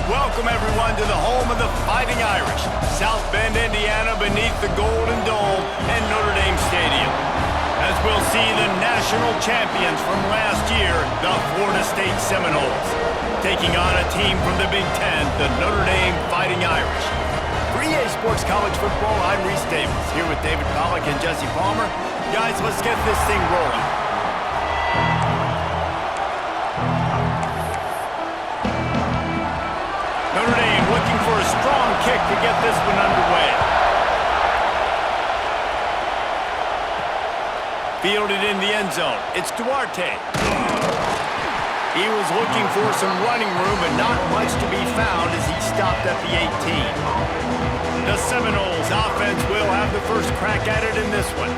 Welcome, everyone, to the home of the Fighting Irish, South Bend, Indiana, beneath the Golden Dome and Notre Dame Stadium. As we'll see the national champions from last year, the Florida State Seminoles, taking on a team from the Big Ten, the Notre Dame Fighting Irish. For EA Sports College Football, I'm Reese Davis, here with David Pollack and Jesse Palmer. Guys, let's get this thing rolling. Notre Dame looking for a strong kick to get this one underway. Fielded in the end zone. It's Duarte. He was looking for some running room, but not much to be found as he stopped at the 18. The Seminoles offense will have the first crack at it in this one.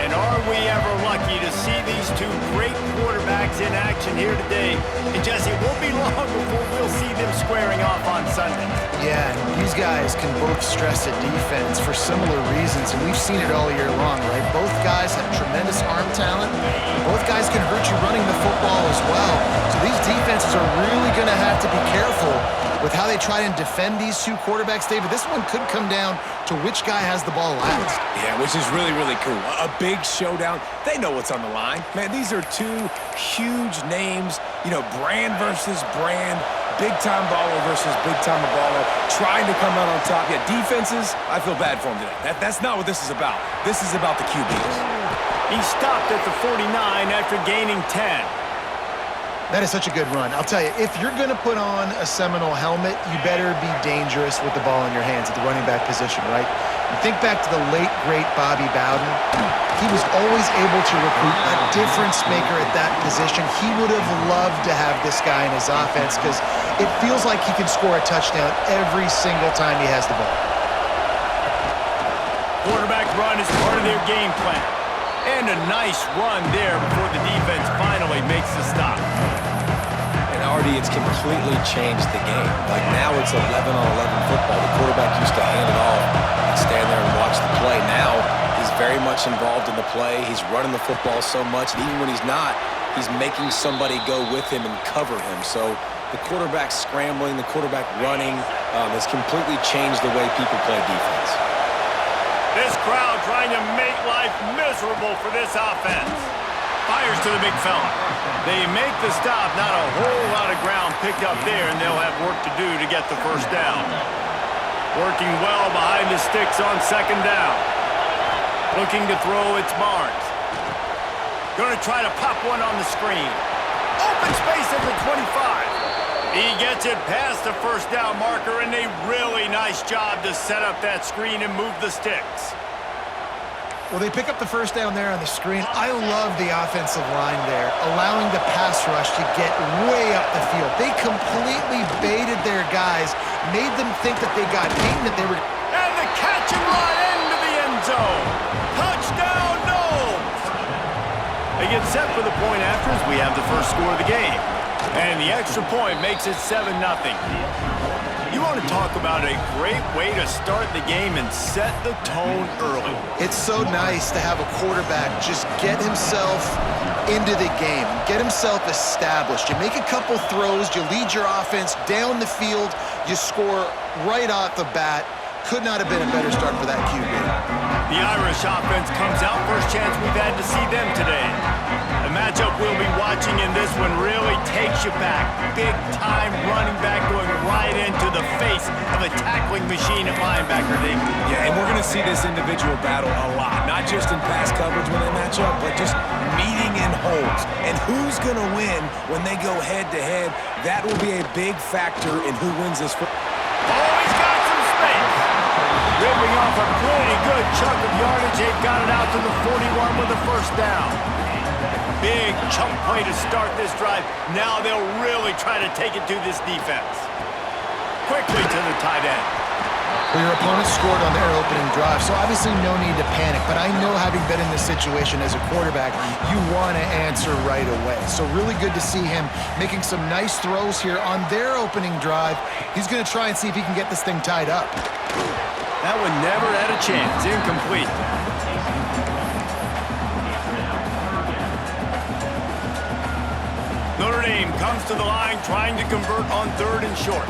And are we ever lucky to see these two great quarterbacks in action here today? And Jesse, it won't be long before we'll see them squaring off on Sunday. Yeah, these guys can both stress a defense for similar reasons, and we've seen it all year long, right? Both guys have tremendous arm talent. Both guys can hurt you running the football as well. So these defenses are really going to have to be careful with how they try and defend these two quarterbacks, David. This one could come down to which guy has the ball last. Yeah, which is really, really cool. A big showdown. They know what's on the line. Man, these are two huge names, brand versus brand, big-time baller versus big-time baller, trying to come out on top. Yeah, defenses, I feel bad for them today. That's not what this is about. This is about the QBs. He stopped at the 49 after gaining 10. That is such a good run. I'll tell you, if you're going to put on a Seminole helmet, you better be dangerous with the ball in your hands at the running back position, right? You think back to the late, great Bobby Bowden. He was always able to recruit a difference maker at that position. He would have loved to have this guy in his offense because it feels like he can score a touchdown every single time he has the ball. Quarterback run is part of their game plan. And a nice run there before the defense finally makes the stop. And already it's completely changed the game. Like now it's 11-on-11 football. The quarterback used to hand it off and stand there and watch the play. Now he's very much involved in the play. He's running the football so much. And even when he's not, he's making somebody go with him and cover him. So the quarterback scrambling, the quarterback running has completely changed the way people play defense. This crowd trying to make life miserable for this offense. Fires to the big fella. They make the stop. Not a whole lot of ground picked up there, and they'll have work to do to get the first down. Working well behind the sticks on second down. Looking to throw, it's Barnes. Going to try to pop one on the screen. Open space at the 25. He gets it past the first down marker, and a really nice job to set up that screen and move the sticks. Well, they pick up the first down there on the screen. I love the offensive line there, allowing the pass rush to get way up the field. They completely baited their guys, made them think that they got beaten, that they were... And the catch and run into the end zone. Touchdown, Noles! They get set for the point after as we have the first score of the game. And the extra point makes it 7-0. You want to talk about a great way to start the game and set the tone early. It's so nice to have a quarterback just get himself into the game, get himself established. You make a couple throws, you lead your offense down the field, you score right off the bat. Could not have been a better start for that QB. The Irish offense comes out. First chance we've had to see them today. The matchup we'll be watching in this one really takes you back. Big-time running back going right into the face of a tackling machine at linebacker, Dave. Yeah, and we're going to see this individual battle a lot. Not just in pass coverage when they match up, but just meeting in holes. And who's going to win when they go head-to-head? That will be a big factor in who wins this football. Oh, he's got some space. Ripping off a pretty good chunk of yardage. They've got it out to the 41 with the first down. Big chunk play to start this drive. Now they'll really try to take it to this defense. Quickly to the tight end. Well, your opponent scored on their opening drive, so obviously no need to panic. But I know, having been in this situation as a quarterback, you want to answer right away. So really good to see him making some nice throws here on their opening drive. He's going to try and see if he can get this thing tied up. That one never had a chance. Incomplete. Notre Dame comes to the line trying to convert on 3rd and short.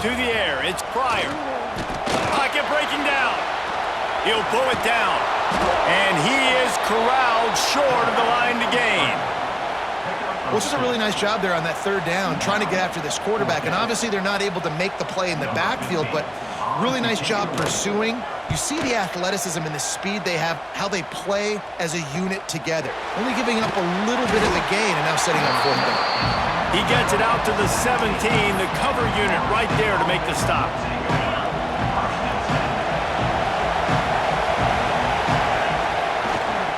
To the air, it's Pryor. Pocket breaking down. He'll pull it down. And he is corralled short of the line to gain. Well, this is a really nice job there on that third down, trying to get after this quarterback. And obviously they're not able to make the play in the backfield, but really nice job pursuing. You see the athleticism and the speed they have, how they play as a unit together. Only giving up a little bit of a gain and now setting up fourth down. He gets it out to the 17, the cover unit right there to make the stop.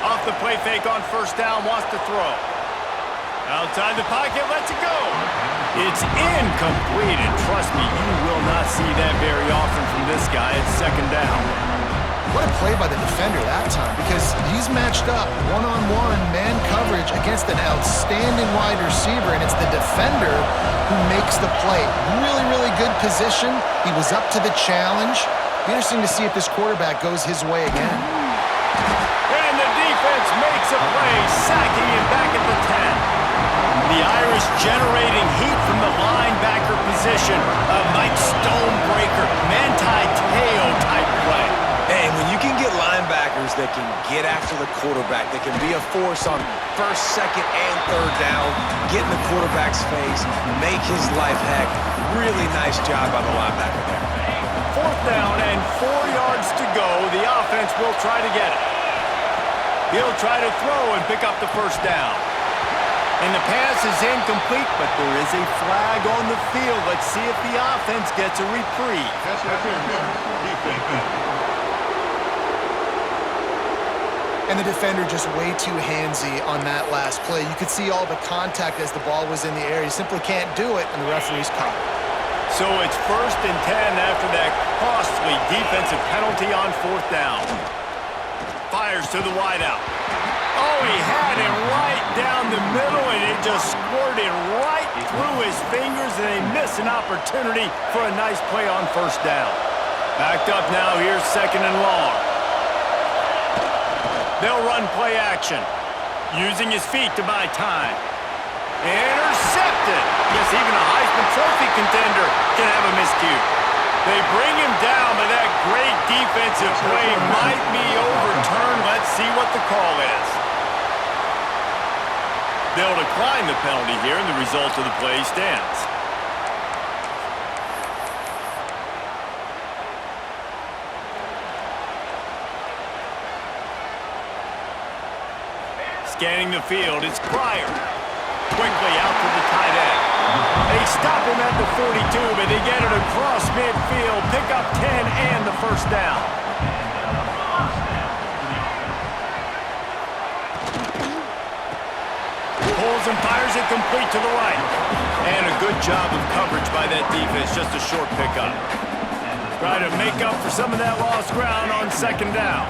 Off the play fake on first down, wants to throw. Outside the pocket, lets it go. It's incomplete, and trust me, you will not see that very often from this guy. It's second down. What a play by the defender that time, because he's matched up one-on-one man coverage against an outstanding wide receiver, and it's the defender who makes the play. Really, really good position. He was up to the challenge. Be interesting to see if this quarterback goes his way again. And the defense makes a play, sacking him back at the 10. The Irish generating heat from the linebacker position. A Mike Stonebreaker, Manti-Teo type play. Hey, when you can get linebackers that can get after the quarterback, that can be a force on first, second, and third down, get in the quarterback's face, make his life heck. Really nice job by the linebacker there. Fourth down and 4 yards to go. The offense will try to get it. He'll try to throw and pick up the first down. And the pass is incomplete, but there is a flag on the field. Let's see if the offense gets a reprieve. And the defender just way too handsy on that last play. You could see all the contact as the ball was in the air. You simply can't do it, and the referee's caught it. So it's 1st and 10 after that costly defensive penalty on fourth down. Fires to the wideout. Oh, he had it right down the middle, and it just squirted right through his fingers, and they miss an opportunity for a nice play on first down. Backed up now, here's second and long. They'll run play action, using his feet to buy time. Intercepted. Yes, even a Heisman Trophy contender can have a miscue. They bring him down, but that great defensive play might be overturned. Let's see what the call is. They'll decline the penalty here, and the result of the play stands. Scanning the field, it's Pryor. Quickly out to the tight end. They stop him at the 42, but they get it across midfield. Pick up 10 and the first down. Pulls and fires it complete to the right. And a good job of coverage by that defense, just a short pickup. Try to make up for some of that lost ground on second down.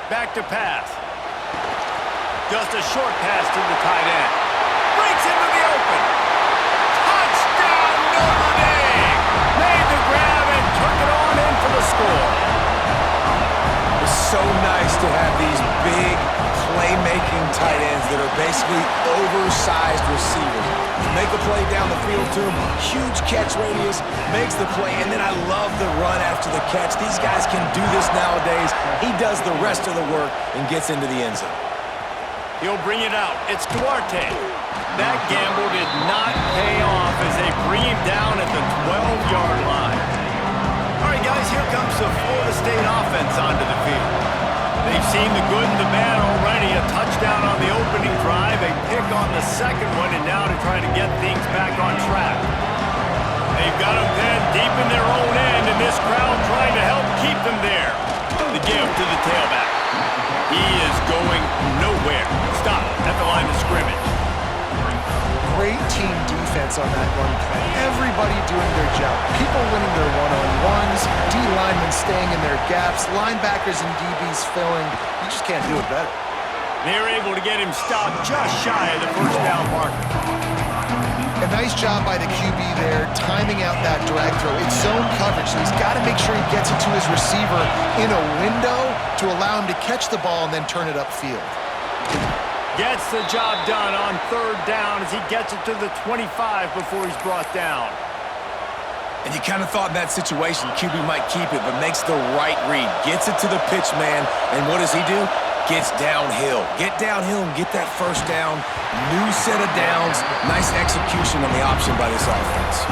Back to pass. Just a short pass to the tight end. Breaks into the open. Touchdown, Notre Dame! Made the grab and took it on in for the score. It's so nice to have these big playmaking tight ends that are basically oversized receivers. Make a play down the field to him, huge catch radius, makes the play, and then I love the run after the catch. These guys can do this nowadays. He does the rest of the work and gets into the end zone. He'll bring it out. It's Duarte. That gamble did not pay off as they bring him down at the 12-yard line. All right, guys, here comes the Florida State offense onto the field. They've seen the good and the bad already. A touchdown on the opening drive, a pick on the second one, and now to try to get things back on track. They've got them pinned deep in their own end, and this crowd trying to help keep them there. The give to the tailback. He is going nowhere. Stop at the line of scrimmage. Great team defense on that run play. Everybody doing their job. People winning their one-on-ones, D-linemen staying in their gaps, linebackers and DBs filling. You just can't do it better. They're able to get him stopped just shy of the first down marker. A nice job by the QB there, timing out that drag throw. It's zone coverage, so he's got to make sure he gets it to his receiver in a window to allow him to catch the ball and then turn it upfield. Gets the job done on third down as downs. He gets it to the 25 before he's brought down. And you kind of thought in that situation QB might keep it, but makes the right read. Gets it to the pitch man, and what does he do? Gets downhill. Get downhill and get that first down. New set of downs. Nice execution on the option by this offense.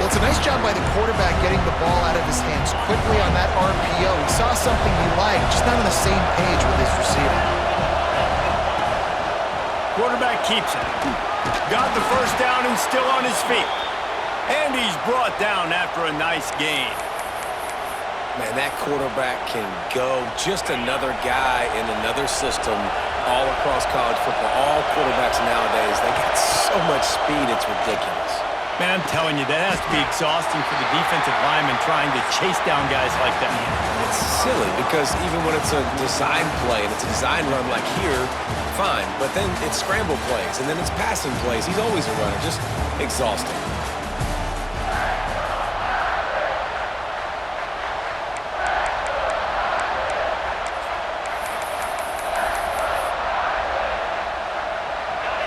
Well, it's a nice job by the quarterback getting the ball out of his hands quickly on that RPO. He saw something he liked, just not on the same page with his receiver. Quarterback keeps it. Got the first down and still on his feet. And he's brought down after a nice gain. Man, that quarterback can go. Just another guy in another system all across college football. All quarterbacks nowadays, they got so much speed, it's ridiculous. Man, I'm telling you, that has to be exhausting for the defensive lineman trying to chase down guys like that. It's silly because even when it's a design play and it's a design run like here, fine. But then it's scramble plays and then it's passing plays. He's always a runner. Just exhausting.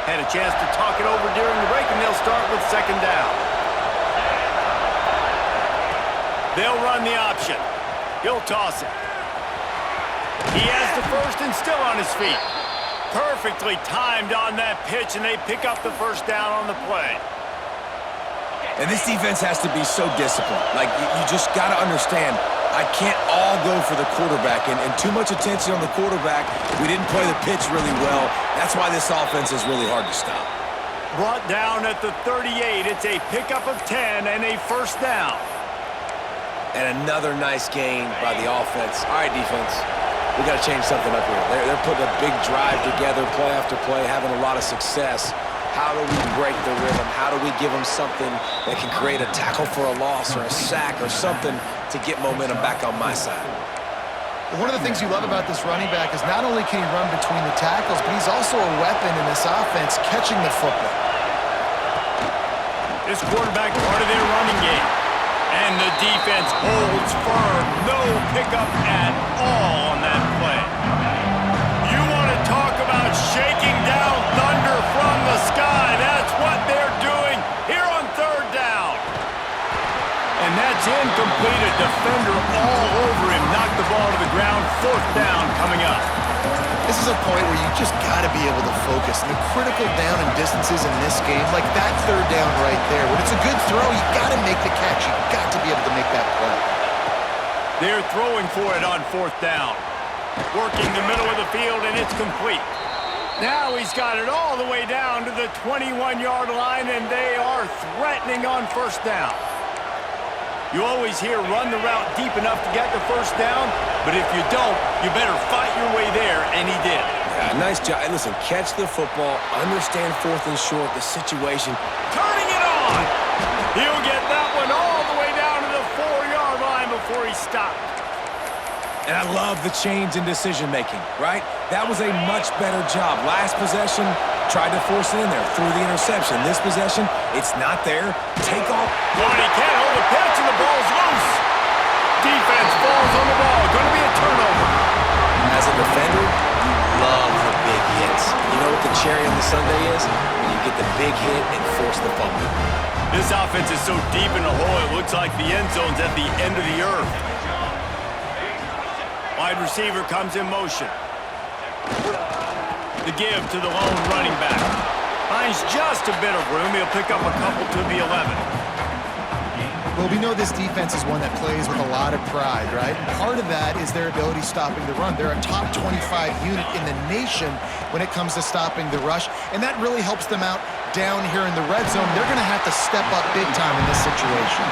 Had a chance to talk it over during the break, and they'll start with second down. They'll run the option. He'll toss it. He has the first and still on his feet. Perfectly timed on that pitch, and they pick up the first down on the play. And this defense has to be so disciplined. Like, you just got to understand, I can't all go for the quarterback, and too much attention on the quarterback. We didn't play the pitch really well. That's why this offense is really hard to stop. Brought down at the 38. It's a pickup of 10 and a first down. And another nice gain by the offense. All right, defense, we got to change something up here. They're putting a big drive together, play after play, having a lot of success. How do we break the rhythm? How do we give them something that can create a tackle for a loss or a sack or something to get momentum back on my side? One of the things you love about this running back is not only can he run between the tackles, but he's also a weapon in this offense catching the football. This quarterback part of their running game. And the defense holds firm. No pickup at all on that play. You want to talk about shaking down thunder from the sky. That's what they're doing here on third down. And that's incomplete. A defender all over him. Knocked the ball to the ground. Fourth down coming up. This is a point where you just got to be able to focus. And the critical down and distances in this game, like that third down right there, when it's a good throw, you got to make the catch. You got to be able to make that play. They're throwing for it on fourth down. Working the middle of the field, and it's complete. Now he's got it all the way down to the 21-yard line, and they are threatening on first down. You always hear run the route deep enough to get the first down, but if you don't, you better fight your way there, and he did. Yeah, nice job. And listen, catch the football, understand fourth and short, the situation. Turning it on! He'll get that one all the way down to the 4-yard line before he stopped. And I love the change in decision-making, right? That was a much better job. Last possession, tried to force it in there, threw the interception. This possession, it's not there. Take off. Well, he can't hold the pitch, and the ball's loose. Defense falls on the ball. Going to be a turnover. As a defender, you love the big hits. You know what the cherry on the sundae is? When you get the big hit and force the fumble. This offense is so deep in the hole, it looks like the end zone's at the end of the earth. Wide receiver comes in motion. The give to the lone running back. Finds just a bit of room. He'll pick up a couple to the 11. Well, we know this defense is one that plays with a lot of pride, right? Part of that is their ability stopping the run. They're a top 25 unit in the nation when it comes to stopping the rush, and that really helps them out down here in the red zone. They're going to have to step up big time in this situation.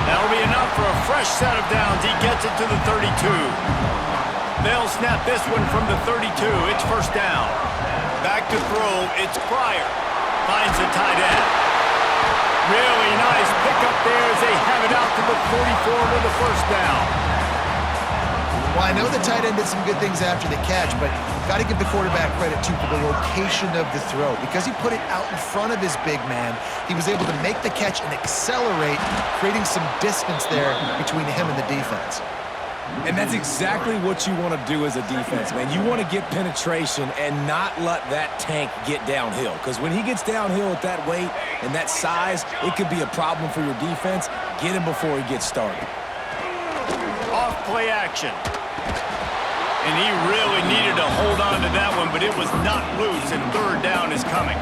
That'll be enough for a fresh set of downs. He gets it to the 32. They'll snap this one from the 32. It's first down. Back to throw. It's Pryor. Finds the tight end. Really nice pickup there as they have it out to the 44 with the first down. Well, I know the tight end did some good things after the catch, but got to give the quarterback credit, too, for the location of the throw. Because he put it out in front of his big man, he was able to make the catch and accelerate, creating some distance there between him and the defense. And that's exactly what you want to do as a defense, man. You want to get penetration and not let that tank get downhill. Because when he gets downhill at that weight and that size, it could be a problem for your defense. Get him before he gets started. Off play action. And he really needed to hold on to that one, but it was not loose, and third down is coming.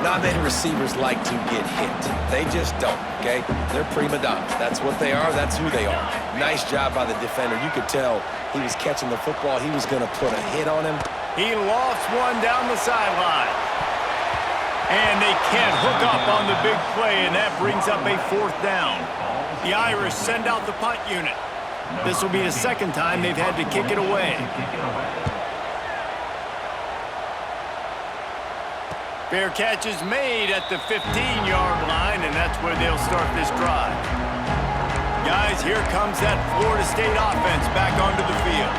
Not many receivers like to get hit. They just don't, okay? They're prima donnas. That's what they are. That's who they are. Nice job by the defender. You could tell he was catching the football. He was going to put a hit on him. He lofts one down the sideline. And they can't hook up on the big play, and that brings up a fourth down. The Irish send out the punt unit. This will be the second time they've had to kick it away. Fair catch is made at the 15-yard line, and that's where they'll start this drive. Guys, here comes that Florida State offense back onto the field.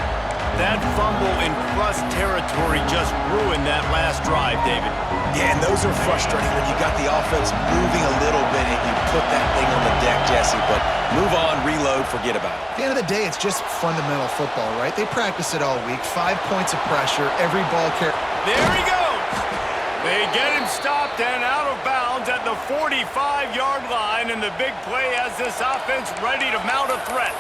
That fumble in plus territory just ruined that last drive, David. Yeah, and those are frustrating when you got the offense moving a little bit and you put that thing on the deck, Jesse, but move on, reload, forget about it. At the end of the day, it's just fundamental football, right? They practice it all week. 5 points of pressure, every ball carry. There he goes. They get him stopped and out of bounds at the 45-yard line, and the big play has this offense ready to mount a threat.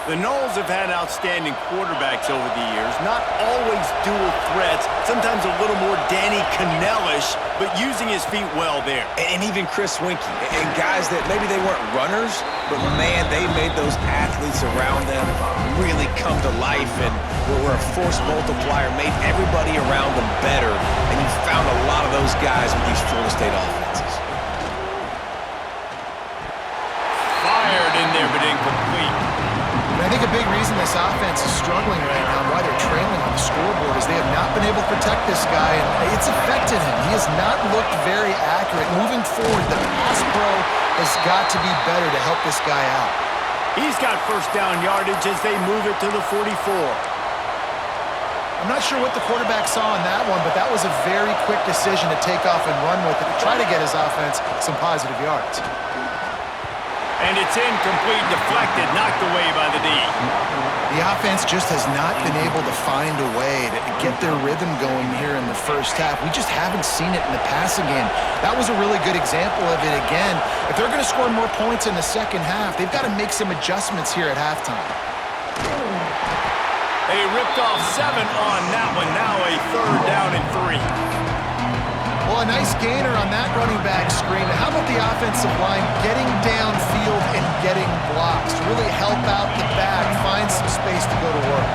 The Noles have had outstanding quarterbacks over the years, not always dual threats, sometimes a little more Danny Cannell-ish, but using his feet well there. And even Chris Winkie, and guys that maybe they weren't runners, but man, they made those athletes around them really come to life and were a force multiplier, made everybody around them better, and you found a lot of those guys with these Florida State offenses. Fired in there, but incomplete. I think a big reason this offense is struggling right now and why they're trailing on the scoreboard is they have not been able to protect this guy, and it's affected him. He has not looked very accurate. Moving forward, the pass pro has got to be better to help this guy out. He's got first down yardage as they move it to the 44. I'm not sure what the quarterback saw on that one, but that was a very quick decision to take off and run with it to try to get his offense some positive yards. And it's incomplete, deflected, knocked away by the D. The offense just has not been able to find a way to get their rhythm going here in the first half. We just haven't seen it in the passing game. That was a really good example of it again. If they're going to score more points in the second half, they've got to make some adjustments here at halftime. They ripped off 7 on that one. Now a third down and 3. Well, a nice gainer on that running back screen. How about the offensive line getting downfield and getting blocks to really help out the back, find some space to go to work?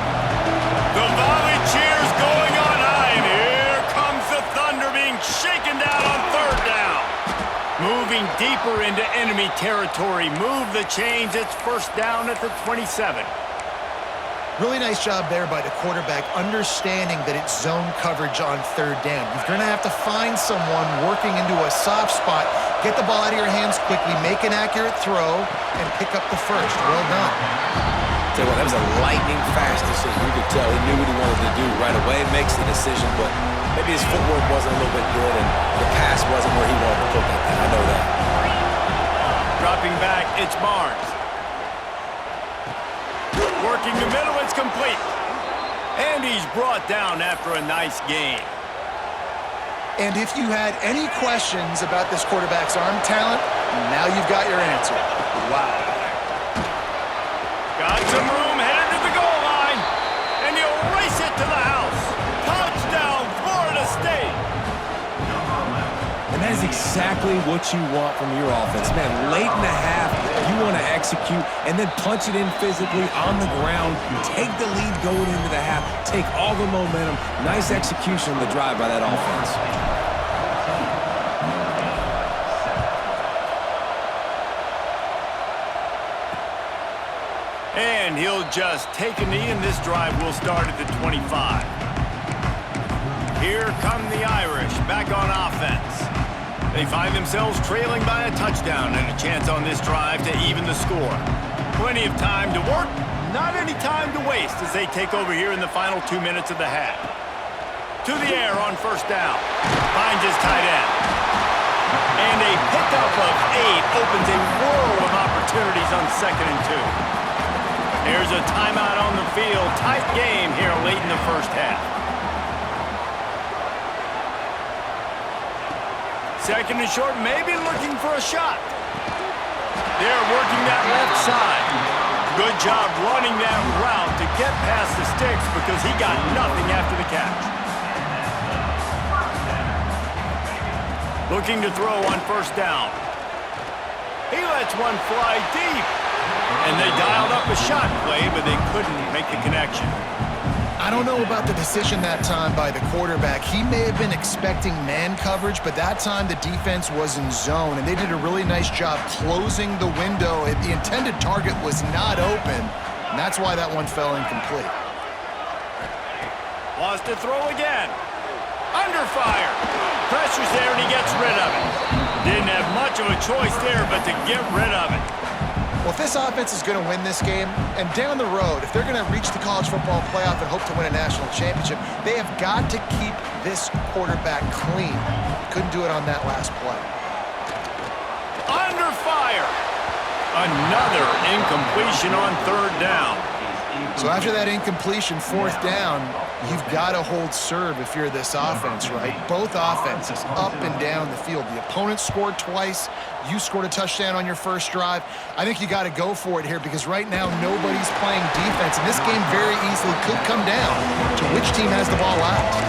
The volley cheers going on high, and here comes the Thunder being shaken down on third down. Moving deeper into enemy territory. Move the chains. It's first down at the 27. Really nice job there by the quarterback, understanding that it's zone coverage on third down. You're going to have to find someone working into a soft spot, get the ball out of your hands quickly, make an accurate throw, and pick up the first. Well done. Tell you what, that was a lightning-fast decision. You could tell he knew what he wanted to do right away. Makes the decision, but maybe his footwork wasn't a little bit good, and the pass wasn't where he wanted to put that thing. I know that. Dropping back, it's Barnes. Working the middle, it's complete. And he's brought down after a nice gain. And if you had any questions about this quarterback's arm talent, now you've got your answer. Wow. Got some room, headed to the goal line. And he'll race it to the house. Touchdown, Florida State. And that is exactly what you want from your offense. Man, late in the half, you want to execute and then punch it in physically on the ground. Take the lead going into the half. Take all the momentum. Nice execution on the drive by that offense. And he'll just take a knee, and this drive will start at the 25. Here come the Irish back on offense. They find themselves trailing by a touchdown and a chance on this drive to even the score. Plenty of time to work, not any time to waste as they take over here in the final 2 minutes of the half. To the air on first down. Finds his tight end. And a pickup of 8 opens a world of opportunities on 2nd and 2. Here's a timeout on the field. Tight game here late in the first half. Second and short, maybe looking for a shot. They're working that left side. Good job running that route to get past the sticks because he got nothing after the catch. Looking to throw on first down. He lets one fly deep. And they dialed up a shot play, but they couldn't make the connection. I don't know about the decision that time by the quarterback. He may have been expecting man coverage, but that time the defense was in zone, and they did a really nice job closing the window. The intended target was not open, and that's why that one fell incomplete. Wants to throw again. Under fire. Pressure's there, and he gets rid of it. Didn't have much of a choice there, but to get rid of it. Well, if this offense is going to win this game, and down the road, if they're going to reach the college football playoff and hope to win a national championship, they have got to keep this quarterback clean. Couldn't do it on that last play. Under fire. Another incompletion on third down. So after that incompletion, fourth down, you've got to hold serve if you're this offense, right? Both offenses up and down the field. The opponent scored twice. You scored a touchdown on your first drive. I think you got to go for it here because right now nobody's playing defense, and this game very easily could come down to which team has the ball last.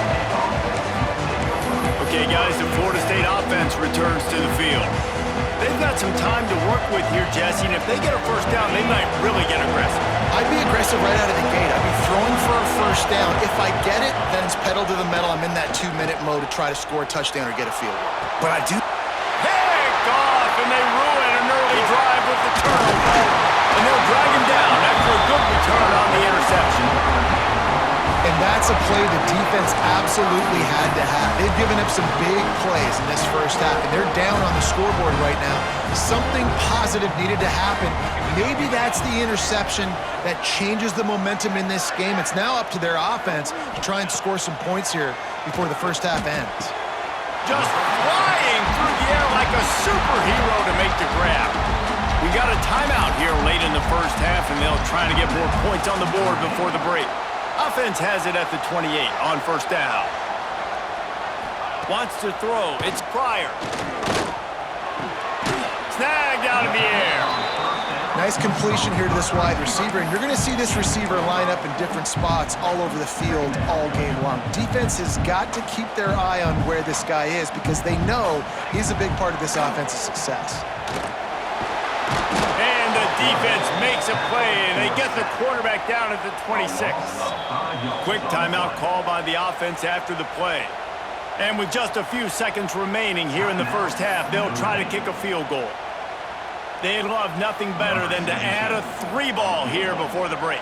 Okay, guys, the Florida State offense returns to the field. They've got some time to work with here, Jesse, and if they get a first down, they might really get aggressive. I'd be aggressive right out of the gate. I'd be throwing for a first down. If I get it, then it's pedal to the metal. I'm in that 2-minute mode to try to score a touchdown or get a field goal. But I do... Picked off, and they ruin an early drive with the turnover. And they'll drag him down after a good return on the interception. And that's a play the defense absolutely had to have. They've given up some big plays in this first half, and they're down on the scoreboard right now. Something positive needed to happen. Maybe that's the interception that changes the momentum in this game. It's now up to their offense to try and score some points here before the first half ends. Just flying through the air like a superhero to make the grab. We got a timeout here late in the first half, and they'll try to get more points on the board before the break. Offense has it at the 28 on first down. Wants to throw. It's Pryor. Snagged out of the air. Nice completion here to this wide receiver, and you're going to see this receiver line up in different spots all over the field all game long. Defense has got to keep their eye on where this guy is because they know he's a big part of this offense's success. And the defense makes a play, and they get the quarterback down at the 26. Quick timeout call by the offense after the play. And with just a few seconds remaining here in the first half, they'll try to kick a field goal. They'd love nothing better than to add a 3-ball here before the break.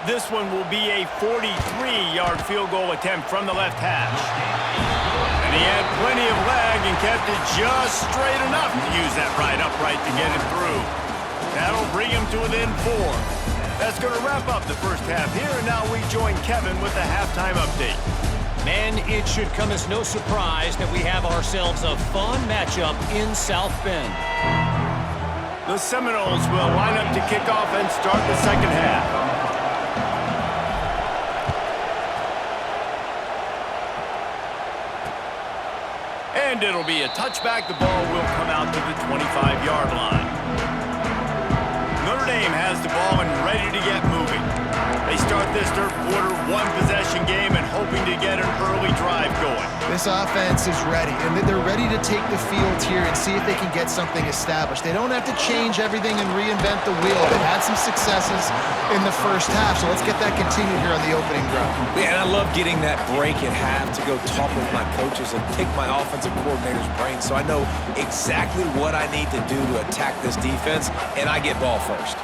This one will be a 43-yard field goal attempt from the left hash. And he had plenty of leg and kept it just straight enough to use that right upright to get it through. That'll bring him to within 4. That's going to wrap up the first half here, and now we join Kevin with the halftime update. Man, it should come as no surprise that we have ourselves a fun matchup in South Bend. The Seminoles will line up to kick off and start the second half. And it'll be a touchback. The ball will come out to the 25-yard line. Notre Dame has the ball and ready to get moving. They start this third quarter one-possession game and hoping to get an early drive going. This offense is ready, and they're ready to take the field here and see if they can get something established. They don't have to change everything and reinvent the wheel. They've had some successes in the first half, so let's get that continued here on the opening drive. Yeah, and I love getting that break at half to go talk with my coaches and pick my offensive coordinator's brain so I know exactly what I need to do to attack this defense, and I get ball first.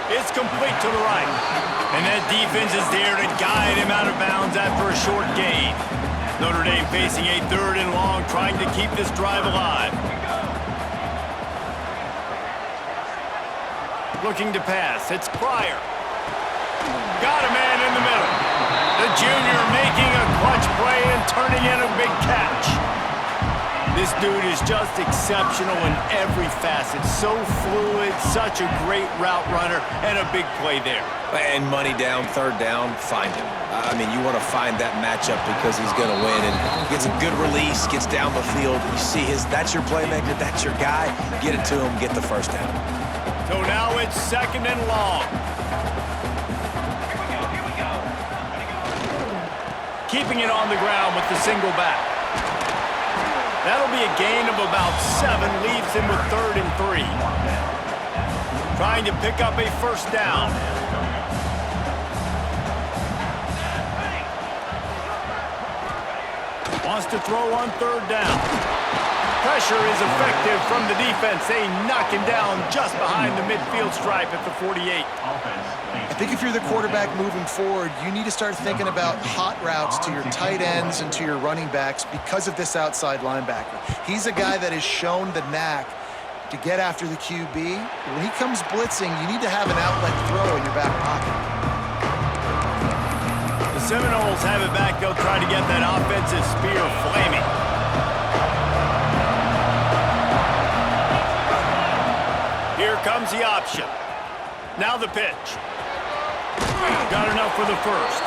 It's complete to the right. And that defense is there to guide him out of bounds after a short gain. Notre Dame facing a 3rd and long, trying to keep this drive alive. Looking to pass. It's Pryor. Got a man in the middle. The junior making a clutch play and turning in a big catch. This This dude is just exceptional in every facet. So fluid, such a great route runner, and a big play there. And money down, third down, find him. I mean, you want to find that matchup because he's going to win. And gets a good release, gets down the field. You see that's your playmaker, that's your guy. Get it to him, get the first down. So now it's 2nd and long. Keeping it on the ground with the single back. That'll be a gain of about 7, leaves him with 3rd and 3. Trying to pick up a first down. Wants to throw on 3rd down. Pressure is effective from the defense. They knock him down just behind the midfield stripe at the 48. I think if you're the quarterback moving forward, you need to start thinking about hot routes to your tight ends and to your running backs because of this outside linebacker. He's a guy that has shown the knack to get after the QB. When he comes blitzing, you need to have an outlet throw in your back pocket. The Seminoles have it back. They'll try to get that offensive spear flaming. Here comes the option. Now the pitch. Got enough for the first.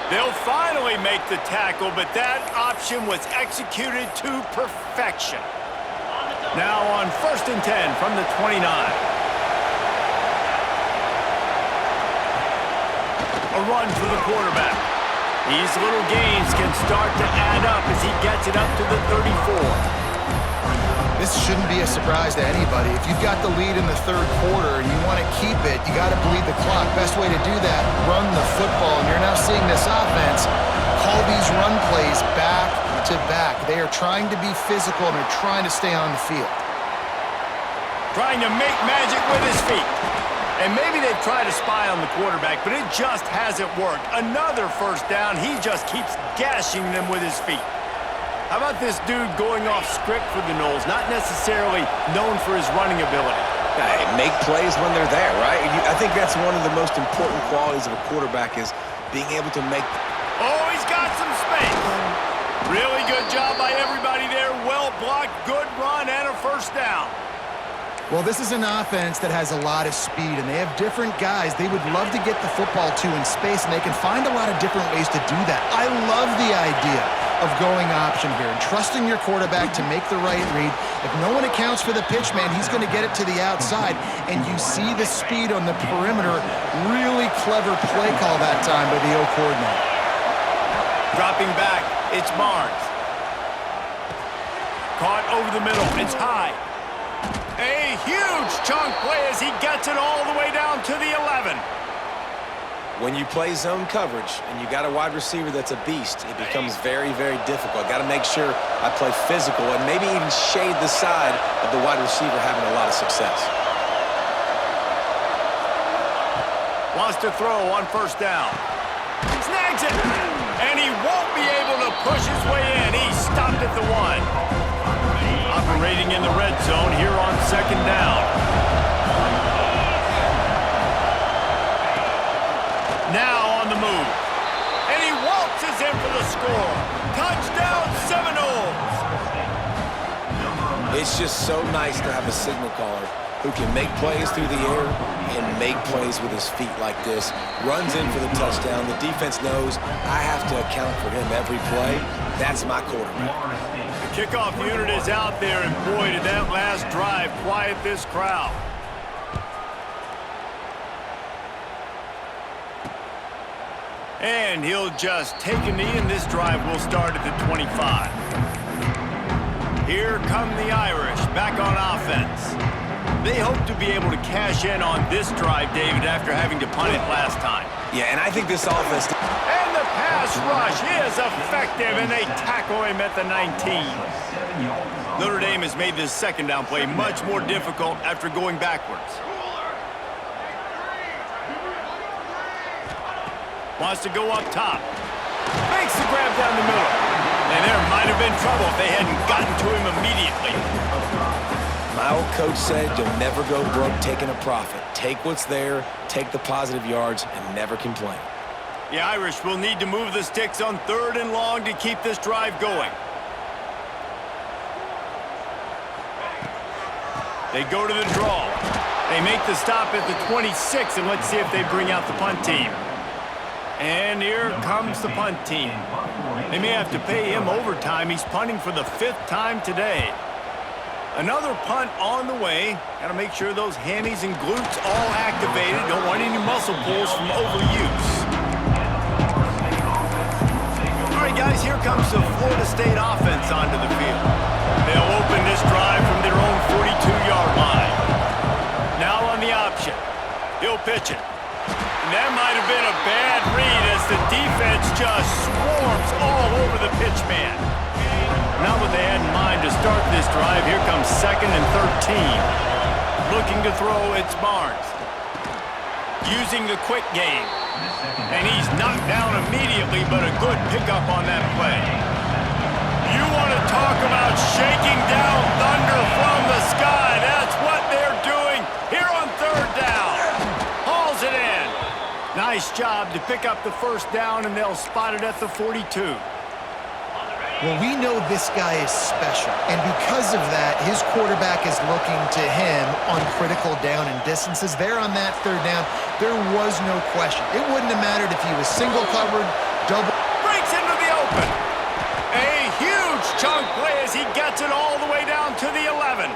They'll finally make the tackle, but that option was executed to perfection. Now on 1st and 10 from the 29. A run for the quarterback. These little gains can start to add up as he gets it up to the 34. This shouldn't be a surprise to anybody. If you've got the lead in the 3rd quarter and you want to keep it, you got to bleed the clock. Best way to do that, run the football. And you're now seeing this offense call these run plays back to back. They are trying to be physical and they're trying to stay on the field. Trying to make magic with his feet. And maybe they've tried to spy on the quarterback, but it just hasn't worked. Another first down. He just keeps gashing them with his feet. How about this dude going off script for the Noles, not necessarily known for his running ability? Hey, make plays when they're there, right? I think that's one of the most important qualities of a quarterback is being able to make... Oh, he's got some space. Really good job by everybody there. Well blocked, good run, and a first down. Well, this is an offense that has a lot of speed, and they have different guys they would love to get the football to in space, and they can find a lot of different ways to do that. I love the idea of going option here and trusting your quarterback to make the right read. If no one accounts for the pitch, man, he's going to get it to the outside, and you see the speed on the perimeter. Really clever play call that time by the O coordinator. Dropping back, it's Barnes. Caught over the middle, it's high. A huge chunk play as he gets it all the way down to the 11. When you play zone coverage and you got a wide receiver that's a beast, it becomes very, very difficult. Got to make sure I play physical and maybe even shade the side of the wide receiver having a lot of success. Wants to throw on first down. Snags it, and he won't be able to push his way in. He stopped at the 1. Operating in the red zone here on 2nd down. Now on the move. And he waltzes in for the score. Touchdown Seminoles! It's just so nice to have a signal caller who can make plays through the air and make plays with his feet like this. Runs in for the touchdown. The defense knows I have to account for him every play. That's my quarterback. Kickoff unit is out there, and boy, did that last drive quiet this crowd. And he'll just take a knee, and this drive will start at the 25. Here come the Irish, back on offense. They hope to be able to cash in on this drive, David, after having to punt it last time. Yeah, and I think this offense... And the pass rush is effective, and they tackle him at the 19. Notre Dame has made this 2nd down play much more difficult after going backwards. Wants to go up top. Makes the grab down the middle. And there might have been trouble if they hadn't gotten to him immediately. My old coach said you'll never go broke taking a profit. Take what's there, take the positive yards, and never complain. The Irish will need to move the sticks on 3rd and long to keep this drive going. They go to the draw. They make the stop at the 26, and let's see if they bring out the punt team. And here comes the punt team. They may have to pay him overtime. He's punting for the 5th time today. Another punt on the way. Got to make sure those hammies and glutes all activated. Don't want any muscle pulls from overuse. All right, guys, here comes the Florida State offense onto the field. They'll open this drive from their own 42-yard line. Now on the option. He'll pitch it. And that might have been a bad read as the defense just swarms all over the pitch man. Not what they had in mind to start this drive. Here comes 2nd and 13. Looking to throw, it's Barnes. Using the quick game. And he's knocked down immediately, but a good pickup on that play. You want to talk about shaking down thunder from the sky. That's what they're doing here on 3rd down. Hauls it in. Nice job to pick up the 1st down, and they'll spot it at the 42. Well, we know this guy is special, and because of that, his quarterback is looking to him on critical down and distances. There on that 3rd down, there was no question. It wouldn't have mattered if he was single covered, double. Breaks into the open. A huge chunk play as he gets it all the way down to the 11.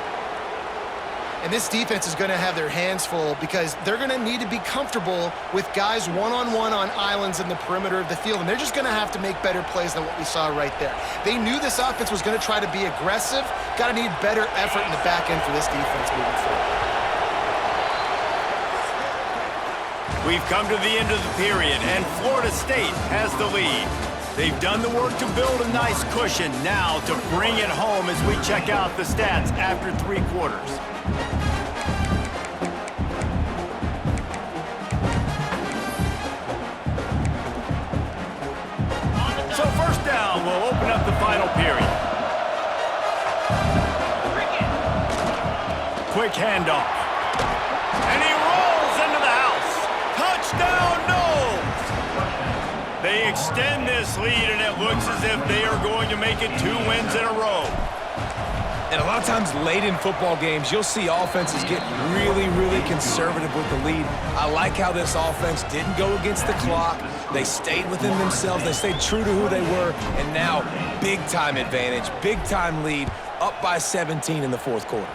And this defense is going to have their hands full because they're going to need to be comfortable with guys one-on-one on islands in the perimeter of the field, and they're just going to have to make better plays than what we saw right there. They knew this offense was going to try to be aggressive. Got to need better effort in the back end for this defense moving forward. We've come to the end of the period, and Florida State has the lead. They've done the work to build a nice cushion. Now to bring it home as we check out the stats after 3 quarters. So 1st down will open up the final period. Quick handoff. And he rolls into the house. Touchdown, Knowles! They extend this lead, and it looks as if they are going to make it 2 wins in a row. And a lot of times late in football games, you'll see offenses get really, really conservative with the lead. I like how this offense didn't go against the clock. They stayed within themselves. They stayed true to who they were. And now, big-time advantage, big-time lead, up by 17 in the 4th quarter.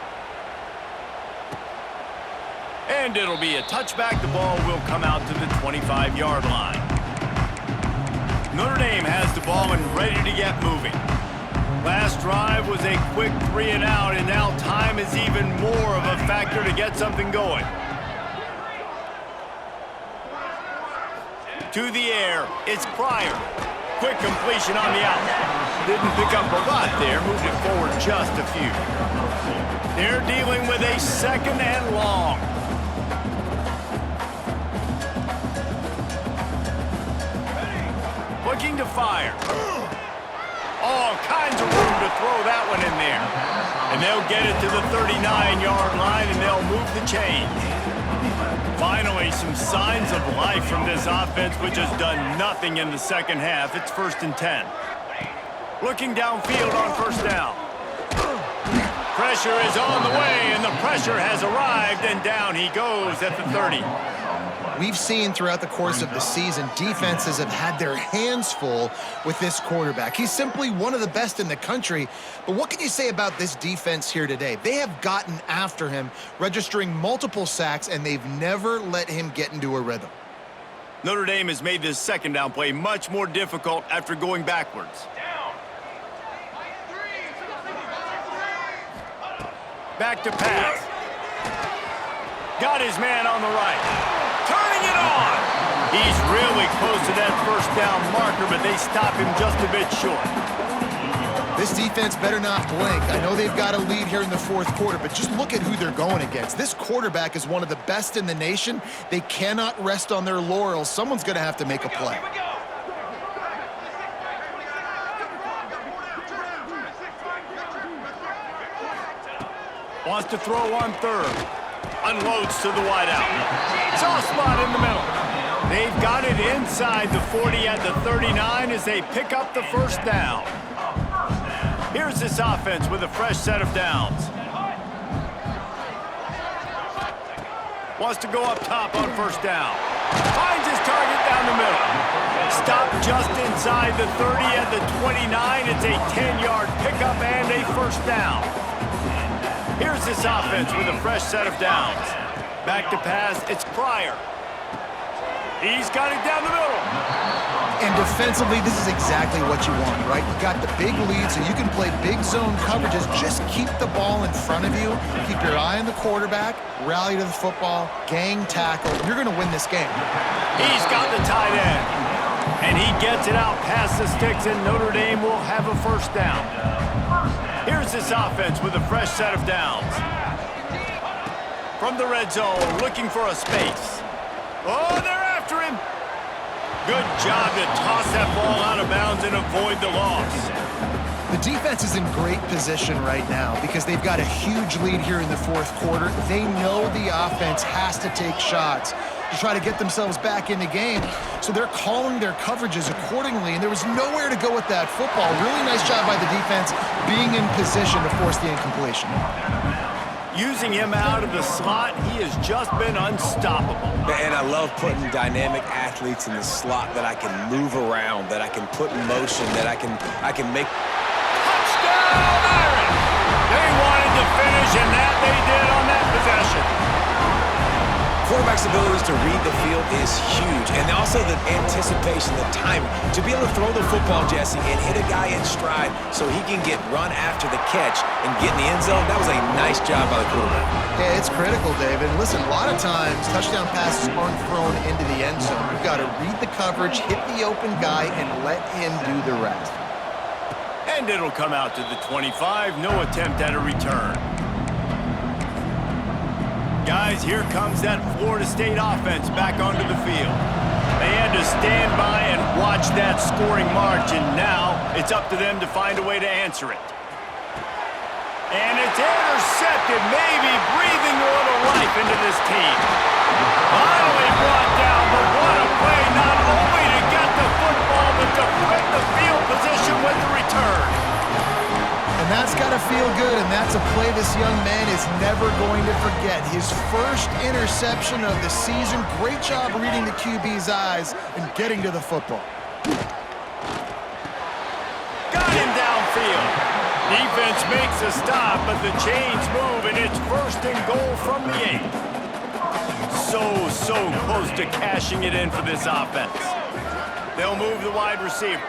And it'll be a touchback. The ball will come out to the 25-yard line. Notre Dame has the ball and ready to get moving. Last drive was a quick 3-and-out, and now time is even more of a factor to get something going. To the air, it's Pryor. Quick completion on the out. Didn't pick up a lot there, moved it forward just a few. They're dealing with a 2nd and long. Looking to fire. All kinds of room to throw that one in there. And they'll get it to the 39-yard line, and they'll move the chains. Finally, some signs of life from this offense, which has done nothing in the 2nd half. It's 1st and 10. Looking downfield on 1st down. Pressure is on the way, and the pressure has arrived, and down he goes at the 30. We've seen throughout the course of the season, defenses have had their hands full with this quarterback. He's simply one of the best in the country. But what can you say about this defense here today? They have gotten after him, registering multiple sacks, and they've never let him get into a rhythm. Notre Dame has made this 2nd down play much more difficult after going backwards. Back to pass. Got his man on the right. Turning it on. He's really close to that 1st down marker, but they stop him just a bit short. This defense better not blink. I know they've got a lead here in the 4th quarter, but just look at who they're going against. This quarterback is one of the best in the nation. They cannot rest on their laurels. Someone's going to have to make a play. Wants to throw on 3rd. Unloads to the wideout. Soft spot in the middle. They've got it inside the 40 at the 39 as they pick up the 1st down. Here's this offense with a fresh set of downs. Wants to go up top on first down. Finds his target down the middle. Stop just inside the 30 at the 29. It's a 10-yard pickup and a first down. Here's this offense with a fresh set of downs. Back to pass, it's Pryor. He's got it down the middle. And defensively, this is exactly what you want, right? You got the big lead, so you can play big zone coverages. Just keep the ball in front of you. Keep your eye on the quarterback. Rally to the football. Gang tackle. You're going to win this game. He's got the tight end. And he gets it out past the sticks, and Notre Dame will have a first down. Here's this offense with a fresh set of downs. From the red zone, looking for a space. Oh, they're after him. Good job to toss that ball out of bounds and avoid the loss. The defense is in great position right now because they've got a huge lead here in the fourth quarter. They know the offense has to take shots to try to get themselves back in the game. So they're calling their coverages accordingly, and there was nowhere to go with that football. Really nice job by the defense being in position to force the incompletion. Using him out of the slot, he has just been unstoppable. And I love putting dynamic athletes in the slot that I can move around, that I can put in motion, that I can make. Touchdown, Irish! They wanted to finish, and that they did on that possession. Quarterback's abilities to read the field is huge, and also the anticipation, the timing. To be able to throw the football, Jesse, and hit a guy in stride so he can get run after the catch and get in the end zone, that was a nice job by the quarterback. Yeah, it's critical, David. Listen, a lot of times touchdown passes aren't thrown into the end zone. You've got to read the coverage, hit the open guy, and let him do the rest. And it'll come out to the 25. No attempt at a return. Guys, here comes that Florida State offense back onto the field. They had to stand by and watch that scoring march, and now it's up to them to find a way to answer it. And it's intercepted, maybe breathing a little life into this team. Finally brought down, but what a play, not only to get the football, but to flip the field position with the return. And that's got to feel good, and that's a play this young man is never going to forget. His first interception of the season. Great job reading the QB's eyes and getting to the football. Got him downfield. Defense makes a stop, but the chains move, and it's first and goal from the 8. So close to cashing it in for this offense. They'll move the wide receiver.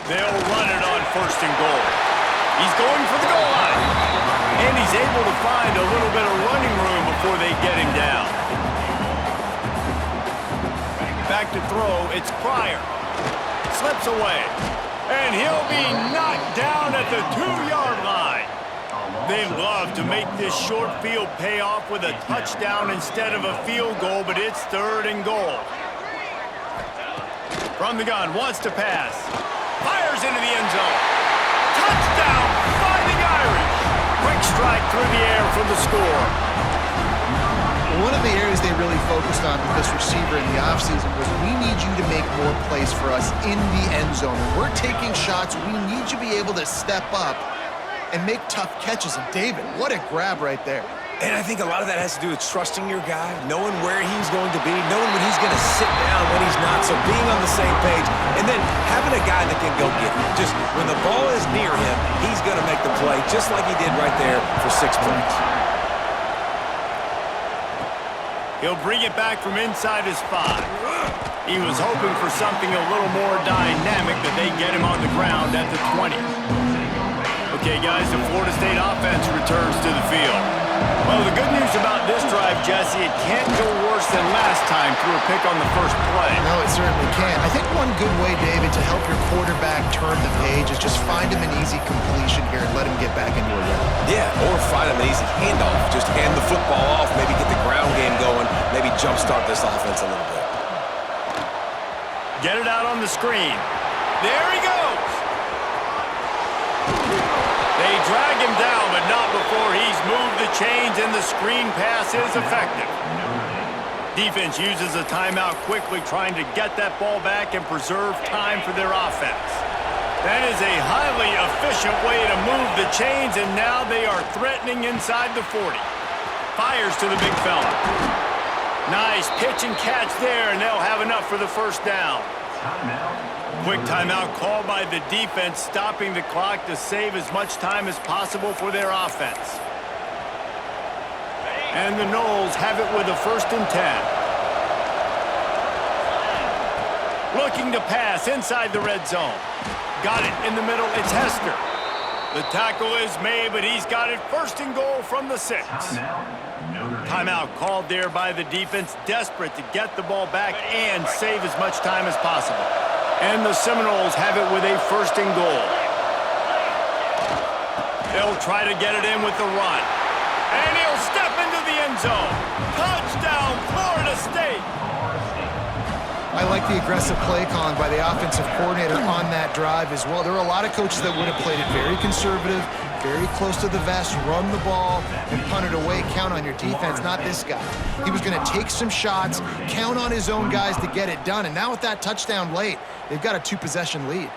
They'll run it on first and goal. He's going for the goal line. And he's able to find a little bit of running room before they get him down. Back to throw, it's Pryor. Slips away. And he'll be knocked down at the 2-yard line. They love to make this short field pay off with a touchdown instead of a field goal, but it's third and goal. From the gun, wants to pass. Fires into the end zone. Touchdown, Fighting Irish. Quick strike through the air for the score. One of the areas they really focused on with this receiver in the offseason was we need you to make more plays for us in the end zone. When we're taking shots, we need you to be able to step up and make tough catches. And David, what a grab right there. And I think a lot of that has to do with trusting your guy, knowing where he's going to be, knowing when he's going to sit down, when he's not, so being on the same page, and then having a guy that can go get it. Just when the ball is near him, he's going to make the play, just like he did right there for 6 points. He'll bring it back from inside his 5. He was hoping for something a little more dynamic, but they get him on the ground at the 20. Okay, guys, the Florida State offense returns to the field. Well, the good news about this drive, Jesse, it can't go worse than last time through a pick on the first play. No, it certainly can't. I think one good way, David, to help your quarterback turn the page is just find him an easy completion here and let him get back into a rhythm. Yeah, or find him an easy handoff. Just hand the football off, maybe get the ground game going, maybe jumpstart this offense a little bit. Get it out on the screen. There he goes. They drag him down, but not before he's moved the chains, and the screen pass is effective. Defense uses a timeout quickly, trying to get that ball back and preserve time for their offense. That is a highly efficient way to move the chains, and now they are threatening inside the 40. Fires to the big fella. Nice pitch and catch there, and they'll have enough for the first down. Quick timeout called by the defense, stopping the clock to save as much time as possible for their offense. And the Noles have it with a 1st and 10. Looking to pass inside the red zone. Got it in the middle. It's Hester. The tackle is made, but he's got it 1st and goal from the 6. Timeout called there by the defense, desperate to get the ball back and save as much time as possible. And the Seminoles have it with a 1st and goal. They'll try to get it in with the run. And he'll step into the end zone. Touchdown, Florida State. I like the aggressive play calling by the offensive coordinator on that drive as well. There are a lot of coaches that would have played it very conservative, very close to the vest, run the ball, and punt it away, count on your defense. Not this guy. He was going to take some shots, count on his own guys to get it done. And now with that touchdown late, they've got a 2-possession lead.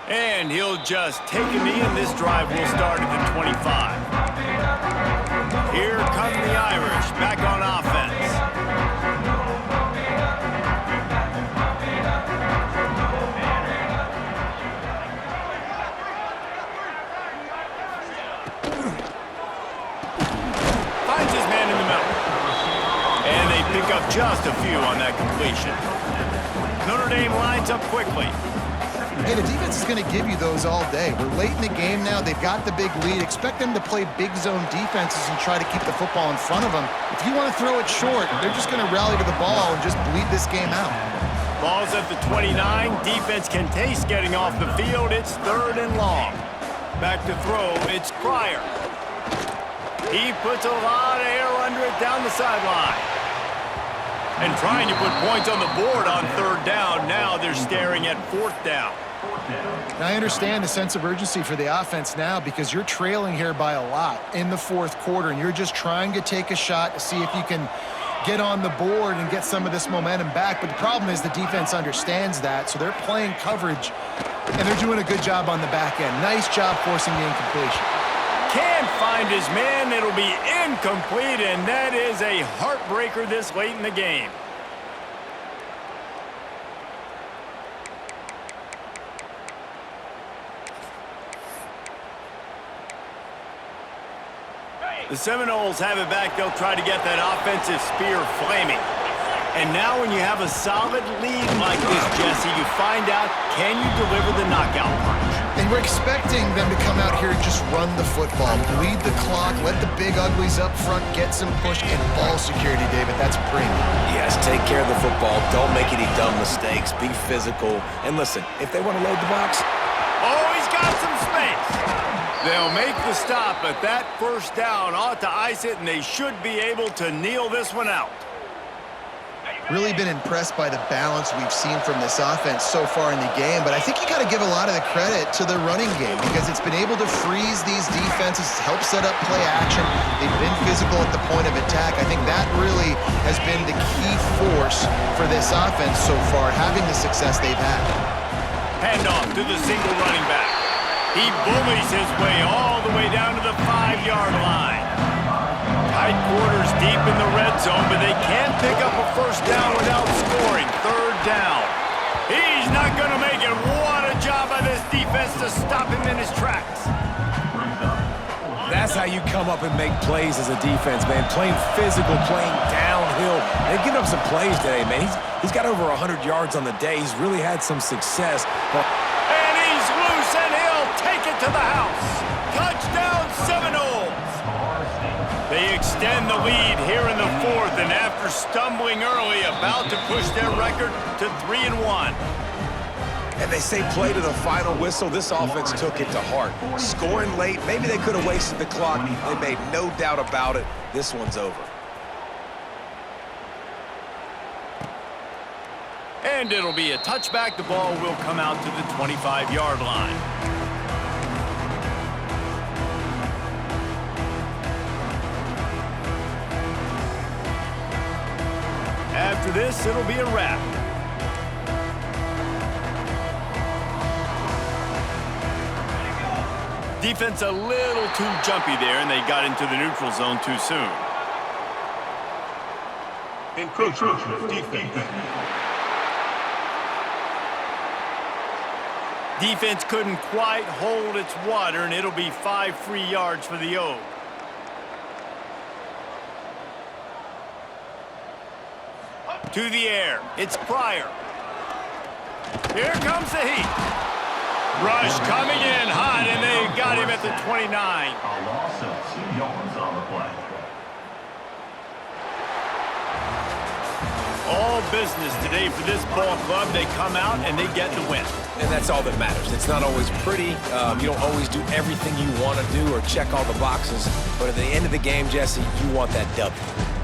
And he'll just take a knee, and this drive will start at the 25. Here come the Irish back on offense. Finds his man in the middle. And they pick up just a few on that completion. Notre Dame lines up quickly. Hey, the defense is going to give you those all day. We're late in the game now. They've got the big lead. Expect them to play big zone defenses and try to keep the football in front of them. If you want to throw it short, they're just going to rally to the ball and just bleed this game out. Ball's at the 29. Defense can taste getting off the field. It's 3rd and long. Back to throw. It's Pryor. He puts a lot of air under it down the sideline. And trying to put points on the board on 3rd down. Now they're staring at 4th down. Now, I understand the sense of urgency for the offense now because you're trailing here by a lot in the 4th quarter, and you're just trying to take a shot to see if you can get on the board and get some of this momentum back. But the problem is the defense understands that, so they're playing coverage, and they're doing a good job on the back end. Nice job forcing the incompletion. Can't find his man. It'll be incomplete, and that is a heartbreaker this late in the game. The Seminoles have it back. They'll try to get that offensive spear flaming. And now when you have a solid lead like this, Jesse, you find out, can you deliver the knockout punch? And we're expecting them to come out here and just run the football, bleed the clock, let the big uglies up front get some push and ball security, David. That's premium. Yes, take care of the football. Don't make any dumb mistakes. Be physical. And listen, if they want to load the box. Oh, he's got some space. They'll make the stop, but that 1st down ought to ice it, and they should be able to kneel this one out. Really been impressed by the balance we've seen from this offense so far in the game, but I think you got to give a lot of the credit to the running game because it's been able to freeze these defenses, help set up play action. They've been physical at the point of attack. I think that really has been the key force for this offense so far, having the success they've had. Handoff to the single running back. He bullies his way all the way down to the 5-yard line. Tight quarters deep in the red zone, but they can't pick up a 1st down without scoring. 3rd down. He's not going to make it. What a job by this defense to stop him in his tracks. That's how you come up and make plays as a defense, man. Playing physical, playing downhill. They've given up some plays today, man. He's got over 100 yards on the day. He's really had some success. And he's loose, and he'll take it to the house. Touchdown, Seminoles. They extend the lead here in the 4th, and after stumbling early, about to push their record to 3-1. And they say play to the final whistle. This offense took it to heart. Scoring late, maybe they could have wasted the clock. They made no doubt about it. This one's over. And it'll be a touchback. The ball will come out to the 25-yard line. After this, it'll be a wrap. Defense a little too jumpy there, and they got into the neutral zone too soon. Encroachment defense. Defense couldn't quite hold its water, and it'll be 5 free yards for the O. To the air. It's Pryor. Here comes the heat. Rush coming in hot, and they got him at the 29. A loss of 2 yards on the play. All business today for this ball club. They come out and they get the win. And that's all that matters. It's not always pretty. You don't always do everything you want to do or check all the boxes. But at the end of the game, Jesse, you want that W.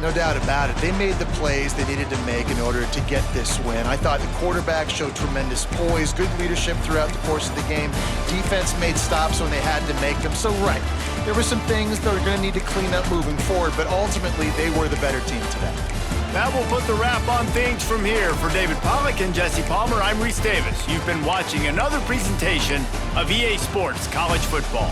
No doubt about it. They made the plays they needed to make in order to get this win. I thought the quarterback showed tremendous poise, good leadership throughout the course of the game. Defense made stops when they had to make them. So, right, there were some things that are going to need to clean up moving forward, but ultimately they were the better team today. That will put the wrap on things from here. For David Pollack and Jesse Palmer, I'm Reese Davis. You've been watching another presentation of EA Sports College Football.